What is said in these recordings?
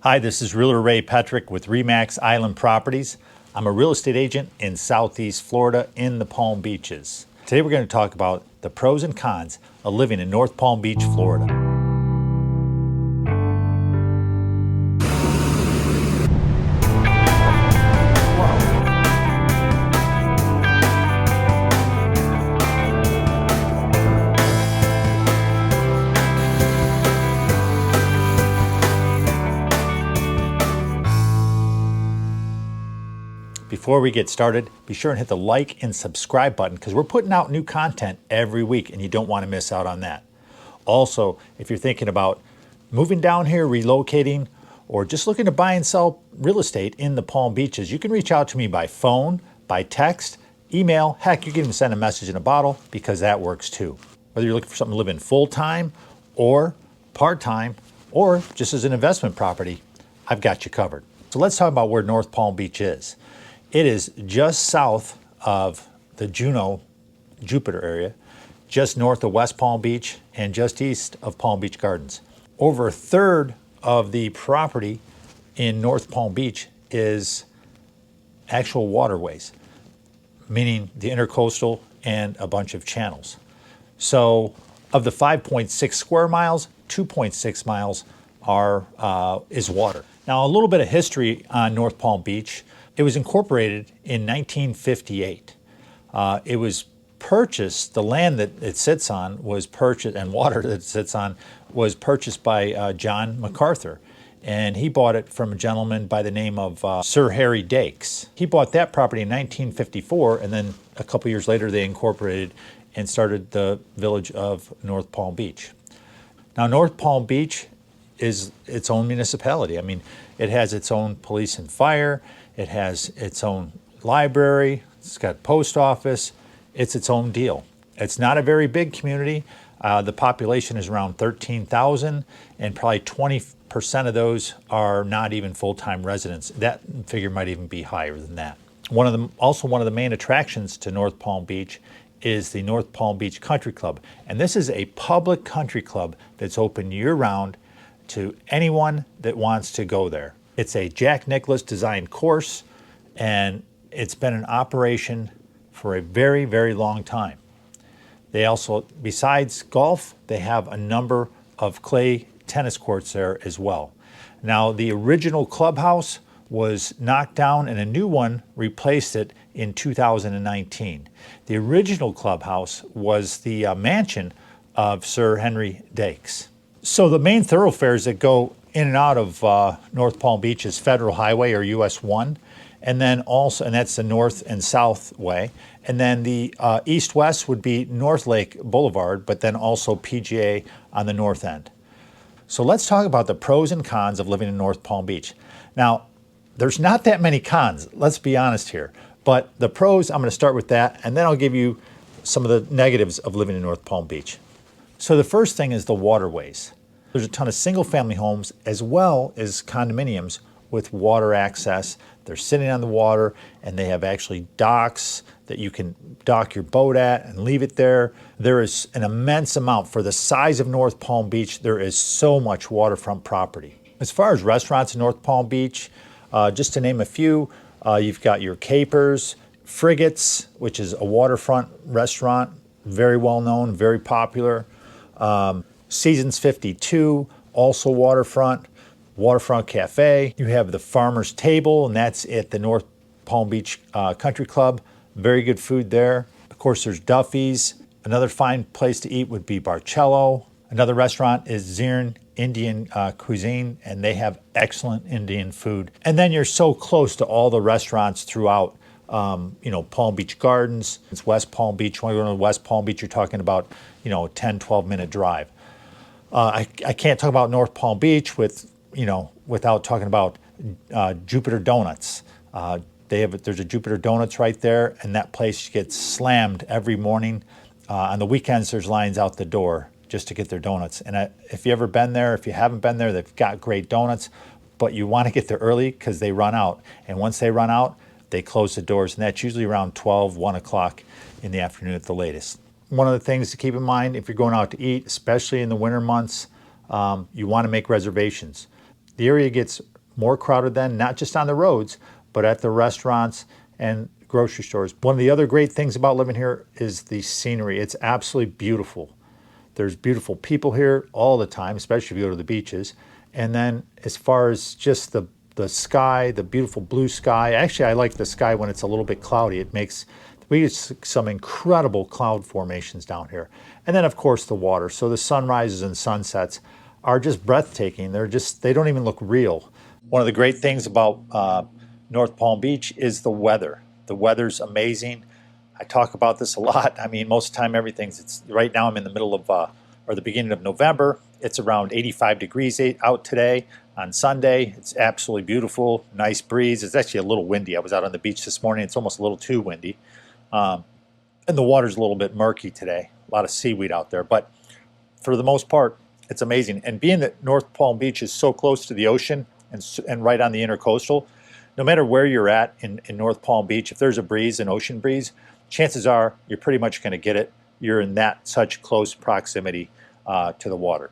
Hi, this is Realtor Ray Petrick with RE/MAX Island Properties. I'm a real estate agent in Southeast Florida in the Palm Beaches. Today we're going to talk about the pros and cons of living in North Palm Beach, Florida. Before we get started, be sure and hit the like and subscribe button because we're putting out new content every week and you don't want to miss out on that. Also, if you're thinking about moving down here, relocating, or just looking to buy and sell real estate in the Palm Beaches, you can reach out to me by phone, by text, email. Heck, you can even send a message in a bottle because that works too. Whether you're looking for something to live in full-time or part-time or just as an investment property, I've got you covered. So let's talk about where North Palm Beach is. It is just south of the Juno, Jupiter area, just north of West Palm Beach and just east of Palm Beach Gardens. Over a third of the property in North Palm Beach is actual waterways, meaning the intercoastal and a bunch of channels. So of the 5.6 square miles, 2.6 miles is water. Now a little bit of history on North Palm Beach. It was incorporated in 1958. It was purchased, the land that it sits on was purchased, and water that it sits on was purchased by John MacArthur. And he bought it from a gentleman by the name of Sir Harry Dakes. He bought that property in 1954, and then a couple years later they incorporated and started the village of North Palm Beach. Now North Palm Beach is its own municipality. I mean, it has its own police and fire. It has its own library, it's got post office, it's its own deal. It's not a very big community. The population is around 13,000 and probably 20% of those are not even full-time residents. That figure might even be higher than that. Also one of the main attractions to North Palm Beach is the North Palm Beach Country Club. And this is a public country club that's open year-round to anyone that wants to go there. It's a Jack Nicklaus designed course, and it's been in operation for a very, very long time. They also, besides golf, they have a number of clay tennis courts there as well. Now, the original clubhouse was knocked down and a new one replaced it in 2019. The original clubhouse was the mansion of Sir Henry Dakes. So the main thoroughfares that go in and out of North Palm Beach is Federal Highway or US 1, and then also, and that's the north and south way, and then the east-west would be North Lake Boulevard, but then also PGA on the north end. So let's talk about the pros and cons of living in North Palm Beach. Now, there's not that many cons, let's be honest here, but the pros, I'm going to start with that, and then I'll give you some of the negatives of living in North Palm Beach. So the first thing is the waterways. There's a ton of single-family homes as well as condominiums with water access. They're sitting on the water and they have actually docks that you can dock your boat at and leave it there. There is an immense amount. For the size of North Palm Beach, there is so much waterfront property. As far as restaurants in North Palm Beach, just to name a few, you've got your Capers, Frigates, which is a waterfront restaurant, very well known, very popular. Seasons 52, also waterfront cafe. You have the Farmer's Table, and that's at the North Palm Beach Country Club. Very good food there. Of course, there's Duffy's. Another fine place to eat would be Barcello. Another restaurant is Zirin Indian Cuisine, and they have excellent Indian food. And then you're so close to all the restaurants throughout Palm Beach Gardens. It's West Palm Beach. When you go to West Palm Beach, you're talking about, 10, 12-minute drive. I can't talk about North Palm Beach without talking about Jupiter Donuts. There's a Jupiter Donuts right there, and that place gets slammed every morning. On the weekends, there's lines out the door just to get their donuts. And if you've ever been there, if you haven't been there, they've got great donuts, but you want to get there early because they run out. And once they run out, they close the doors, and that's usually around 12, 1 o'clock in the afternoon at the latest. One of the things to keep in mind if you're going out to eat, especially in the winter months, you want to make reservations. The area gets more crowded then, not just on the roads, but at the restaurants and grocery stores. One of the other great things about living here is the scenery. It's absolutely beautiful. There's beautiful people here all the time, especially if you go to the beaches. And then as far as just the sky, the beautiful blue sky, actually I like the sky when it's a little bit cloudy. We get some incredible cloud formations down here. And then of course the water. So the sunrises and sunsets are just breathtaking. They don't even look real. One of the great things about North Palm Beach is the weather. The weather's amazing. I talk about this a lot. I mean, most of the time right now I'm in the middle of, or the beginning of November. It's around 85 degrees out today. On Sunday, it's absolutely beautiful, nice breeze. It's actually a little windy. I was out on the beach this morning. It's almost a little too windy. And the water's a little bit murky today. A lot of seaweed out there. But for the most part, it's amazing. And being that North Palm Beach is so close to the ocean and right on the intercoastal, no matter where you're at in North Palm Beach, if there's a breeze, an ocean breeze, chances are you're pretty much going to get it. You're in such close proximity to the water.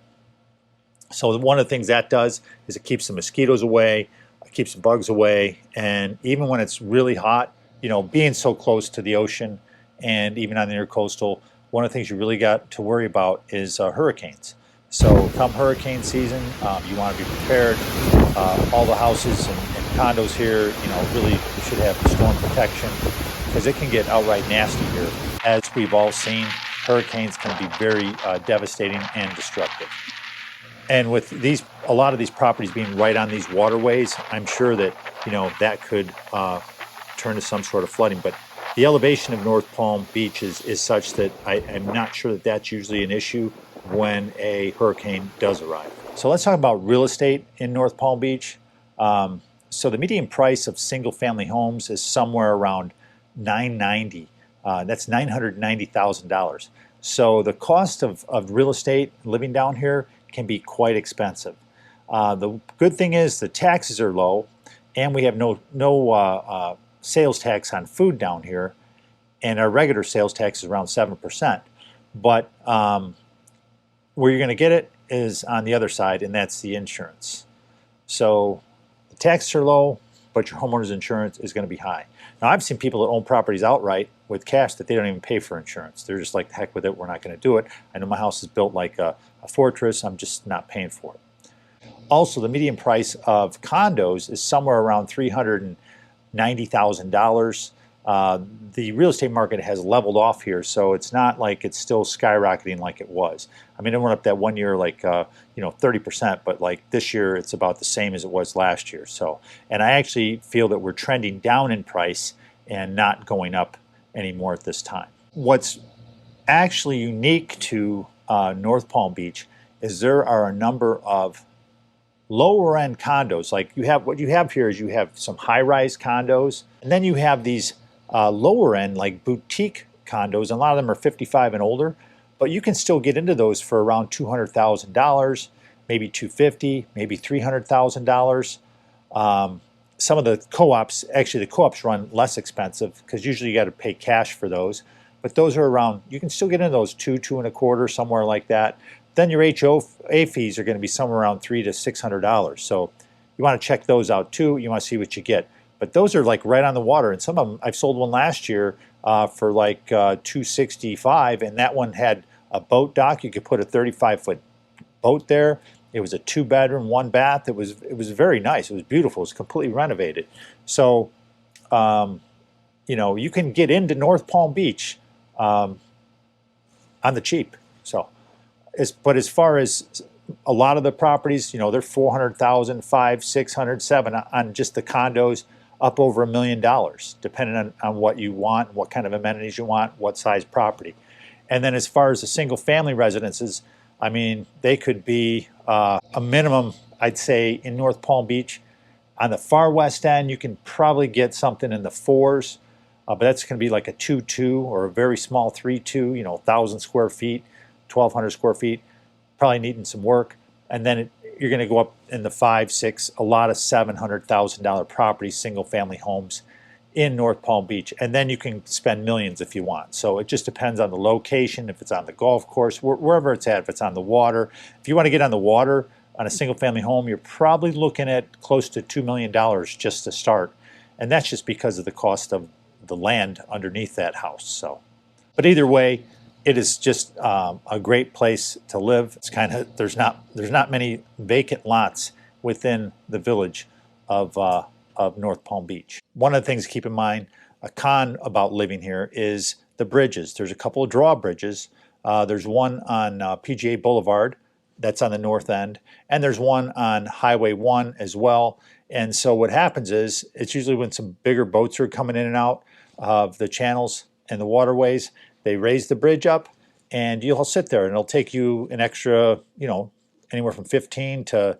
So one of the things that does is it keeps the mosquitoes away, it keeps the bugs away, and even when it's really hot, being so close to the ocean and even on the intercoastal, one of the things you really got to worry about is hurricanes. So come hurricane season, you want to be prepared. All the houses and condos here, really should have storm protection because it can get outright nasty here. As we've all seen, hurricanes can be very devastating and destructive. And with a lot of these properties being right on these waterways, I'm sure that, that could turn to some sort of flooding. But the elevation of North Palm Beach is such that I'm not sure that that's usually an issue when a hurricane does arrive. So let's talk about real estate in North Palm Beach. So the median price of single-family homes is somewhere around $990,000. That's $990,000. So the cost of real estate living down here can be quite expensive. The good thing is the taxes are low, and we have no sales tax on food down here, and our regular sales tax is around 7%. But where you're going to get it is on the other side, and that's the insurance. So the taxes are low, but your homeowner's insurance is going to be high. Now, I've seen people that own properties outright with cash that they don't even pay for insurance. They're just like, heck with it, we're not going to do it. I know my house is built like a fortress. I'm just not paying for it. Also, the median price of condos is somewhere around $390,000. The real estate market has leveled off here, so it's not like it's still skyrocketing like it was. I mean, it went up that one year like 30%, but like this year it's about the same as it was last year. So, and I actually feel that we're trending down in price and not going up anymore at this time. What's actually unique to North Palm Beach is there are a number of lower end condos. Like what you have here is you have some high-rise condos, and then you have these lower end like boutique condos, and a lot of them are 55 and older, but you can still get into those for around $200,000, maybe $250,000, maybe $300,000. Some of the co-ops, actually the co-ops run less expensive because usually you got to pay cash for those, but those are around, you can still get into those two and a quarter, somewhere like that. Then your HOA fees are going to be somewhere around $300 to $600. So you want to check those out too. You want to see what you get. But those are like right on the water. And some of them, I've sold one last year for like $265, and that one had a boat dock. You could put a 35-foot boat there. It was a 2-bedroom, 1-bath. It was very nice. It was beautiful. It was completely renovated. So, you can get into North Palm Beach on the cheap. So, but as far as a lot of the properties, they're $400,000, $500,000, $600,000, $700,000 on just the condos, up over $1 million, depending on what you want, what kind of amenities you want, what size property. And then as far as the single family residences, I mean, they could be a minimum, I'd say, in North Palm Beach. On the far west end, you can probably get something in the 4s, but that's going to be like a 2-2 or a very small 3-2, 1,000 square feet, 1,200 square feet, probably needing some work. And then you're going to go up in the 5, 6, a lot of $700,000 properties, single family homes in North Palm Beach. And then you can spend millions if you want. So it just depends on the location, if it's on the golf course, wherever it's at, if it's on the water. If you want to get on the water, on a single family home, you're probably looking at close to $2 million just to start. And that's just because of the cost of the land underneath that house. So, but either way, it is just a great place to live. It's kind of there's not many vacant lots within the village of North Palm Beach. One of the things to keep in mind, a con about living here is the bridges. There's a couple of drawbridges. There's one on PGA Boulevard that's on the north end, and there's one on Highway 1 as well. And so what happens is, it's usually when some bigger boats are coming in and out of the channels and the waterways, they raise the bridge up, and you'll sit there, and it'll take you an extra, anywhere from 15 to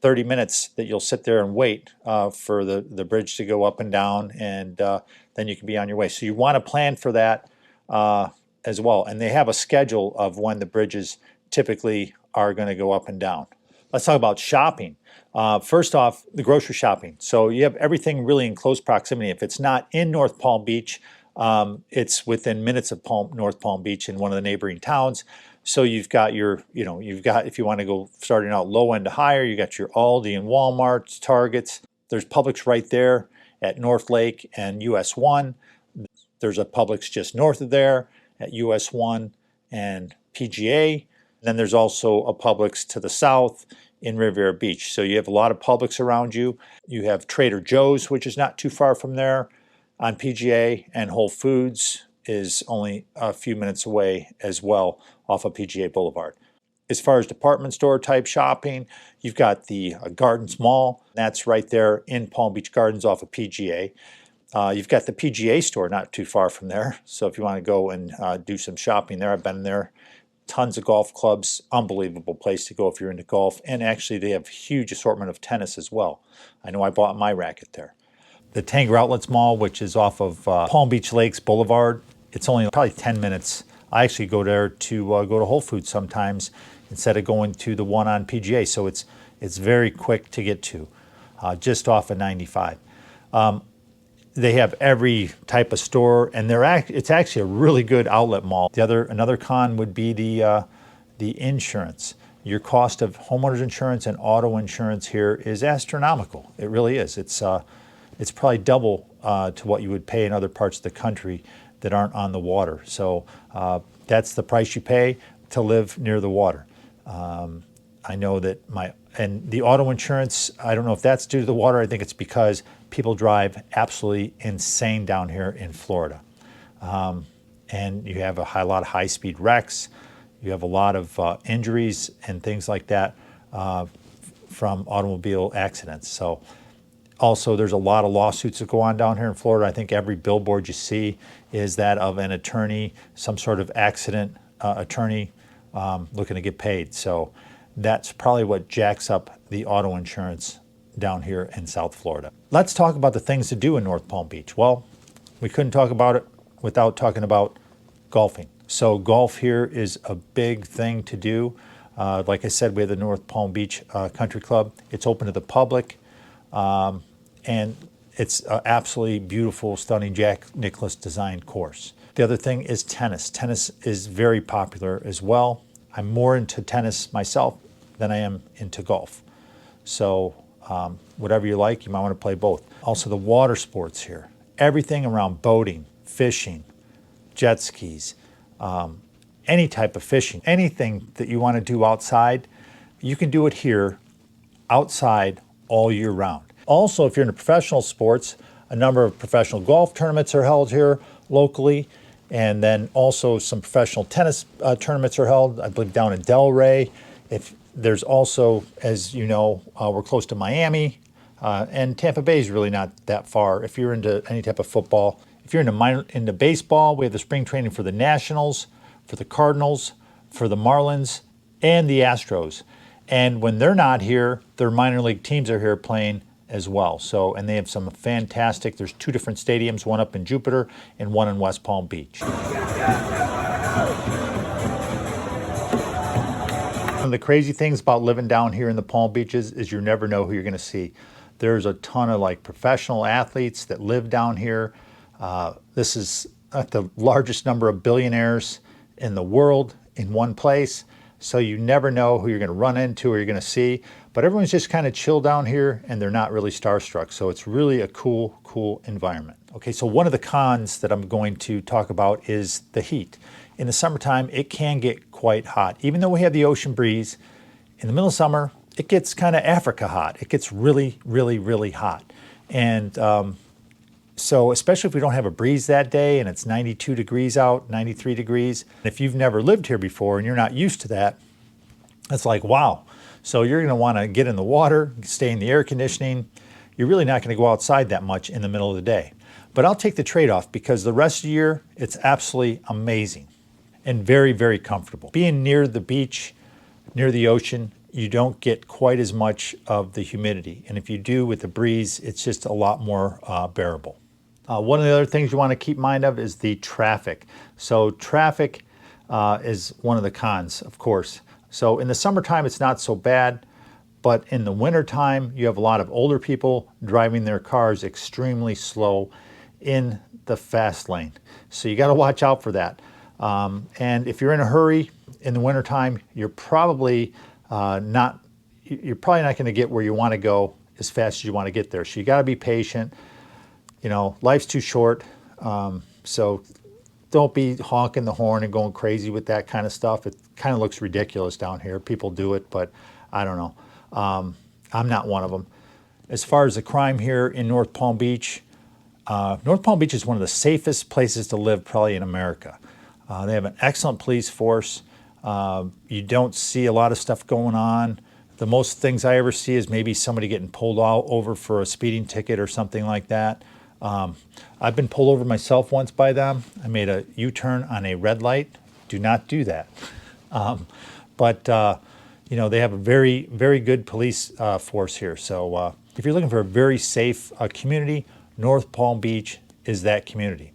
30 minutes that you'll sit there and wait for the bridge to go up and down, and then you can be on your way. So you want to plan for that as well. And they have a schedule of when the bridges typically are going to go up and down. Let's talk about shopping. First off, the grocery shopping. So you have everything really in close proximity. If it's not in North Palm Beach, it's within minutes of North Palm Beach in one of the neighboring towns. So you've got if you want to go starting out low end to higher, you got your Aldi and Walmarts, Targets. There's Publix right there at North Lake and US 1. There's a Publix just north of there at US 1 and PGA. Then there's also a Publix to the south in Riviera Beach. So you have a lot of Publix around you. You have Trader Joe's, which is not too far from there on PGA, and Whole Foods is only a few minutes away as well off of PGA Boulevard. As far as department store type shopping, you've got the Gardens Mall. That's right there in Palm Beach Gardens off of PGA. You've got the PGA store not too far from there. So if you want to go and do some shopping there, I've been there. Tons of golf clubs, unbelievable place to go if you're into golf. And actually they have huge assortment of tennis as well. I know I bought my racket there. The Tanger Outlets Mall, which is off of Palm Beach Lakes Boulevard, it's only probably 10 minutes. I actually go there to go to Whole Foods sometimes instead of going to the one on PGA. So it's very quick to get to, just off of 95. They have every type of store, and it's actually a really good outlet mall. Another con would be the insurance. Your cost of homeowners insurance and auto insurance here is astronomical. It really is. It's probably double to what you would pay in other parts of the country that aren't on the water. So that's the price you pay to live near the water. I know that and the auto insurance, I don't know if that's due to the water. I think it's because people drive absolutely insane down here in Florida. And you have a lot of high-speed wrecks. You have a lot of injuries and things like that from automobile accidents. So also, there's a lot of lawsuits that go on down here in Florida. I think every billboard you see is that of an attorney, some sort of accident attorney looking to get paid. So that's probably what jacks up the auto insurance down here in South Florida. Let's talk about the things to do in North Palm Beach. Well, we couldn't talk about it without talking about golfing. So golf here is a big thing to do. Like I said, we have the North Palm Beach Country Club. It's open to the public. And it's an absolutely beautiful, stunning Jack Nicklaus designed course. The other thing is tennis. Tennis is very popular as well. I'm more into tennis myself than I am into golf. So whatever you like, you might want to play both. Also the water sports here. Everything around boating, fishing, jet skis, any type of fishing, anything that you want to do outside, you can do it here outside all year round. Also, if you're into professional sports, a number of professional golf tournaments are held here locally, and then also some professional tennis tournaments are held, I believe, down in Delray. If there's also, as you know, we're close to Miami, and Tampa Bay is really not that far. If you're into any type of football, if you're into baseball, we have the spring training for the Nationals, for the Cardinals, for the Marlins, and the Astros. And when they're not here, their minor league teams are here playing as well. So, and they have some fantastic, there's two different stadiums, one up in Jupiter and one in West Palm Beach. One of the crazy things about living down here in the Palm Beaches is you never know who you're going to see. There's a ton of professional athletes that live down here. This is the largest number of billionaires in the world in one place. so you never know who you're going to run into or you're going to see. But everyone's just kind of chill down here, and they're not really starstruck. So it's really a cool environment. Okay, so one of the cons that I'm going to talk about is the heat. In the summertime, it can get quite hot. Even though we have the ocean breeze, in the middle of summer, it gets kind of Africa hot. It gets really hot. And so especially if we don't have a breeze that day and it's 92 degrees out, 93 degrees. If you've never lived here before and you're not used to that, it's like, wow. So you're going to want to get in the water, stay in the air conditioning. You're really not going to go outside that much in the middle of the day. But I'll take the trade-off because the rest of the year, it's absolutely amazing and very comfortable. Being near the beach, near the ocean, you don't get quite as much of the humidity. And if you do with the breeze, it's just a lot more bearable. One of the other things you want to keep mind of is the traffic. So traffic is one of the cons, of course. So in the summertime, it's not so bad, but in the wintertime, you have a lot of older people driving their cars extremely slow in the fast lane. So you got to watch out for that. And if you're in a hurry in the wintertime, you're probably not going to get where you want to go as fast as you want to get there. So you got to be patient. You know, life's too short. So don't be honking the horn and going crazy with that kind of stuff. It kind of looks ridiculous down here. People do it, but I don't know. I'm not one of them. As far as the crime here in North Palm Beach is one of the safest places to live probably in America. They have an excellent police force. You don't see a lot of stuff going on. The most things I ever see is maybe somebody getting pulled over for a speeding ticket or something like that. I've been pulled over myself once by them. I made a U-turn on a red light. Do not do that. You know, they have a very good police force here. So if you're looking for a very safe community, North Palm Beach is that community.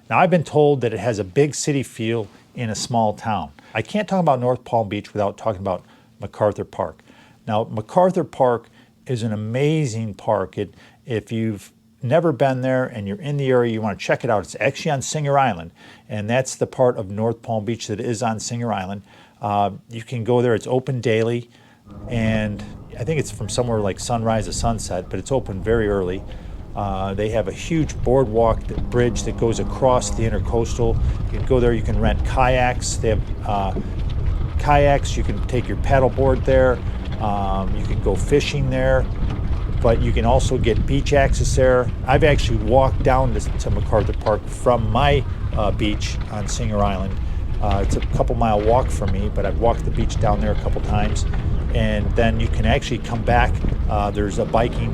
Now, I've been told that it has a big city feel in a small town. I can't talk about North Palm Beach without talking about MacArthur Park. Now, MacArthur Park is an amazing park. If you've never been there and you're in the area, you want to check it out. It's actually on Singer Island, and that's the part of North Palm Beach that is on Singer Island. You can go there. It's open daily, and I think it's from somewhere like sunrise to sunset, but it's open very early. They have a huge boardwalk bridge that goes across the intercoastal. You can go there. You can rent kayaks. They have kayaks. You can take your paddleboard there. You can go fishing there. But you can also get beach access there. I've actually walked down to MacArthur Park from my beach on Singer Island. It's a couple-mile walk from me, but I've walked the beach down there a couple times. And then you can actually come back. There's a biking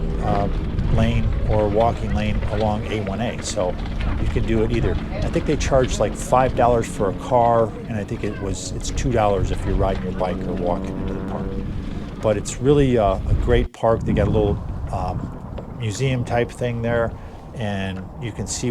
lane or walking lane along A1A, so you can do it either. I think they charge like $5 for a car, and I think it's $2 if you're riding your bike or walking into the park. But it's really a great park. They got a little museum type thing there, and you can see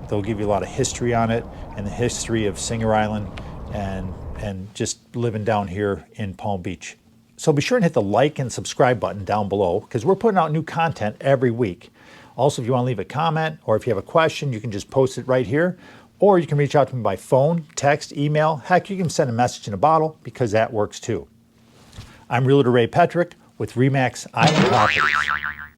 they'll give you a lot of history on it and the history of Singer Island and just living down here in Palm Beach. So be sure and hit the like and subscribe button down below because we're putting out new content every week. Also, if you want to leave a comment or if you have a question, you can just post it right here, or you can reach out to me by phone, text, email. Heck, you can send a message in a bottle because that works too. I'm Realtor Ray Petrick with RE/MAX Island Properties.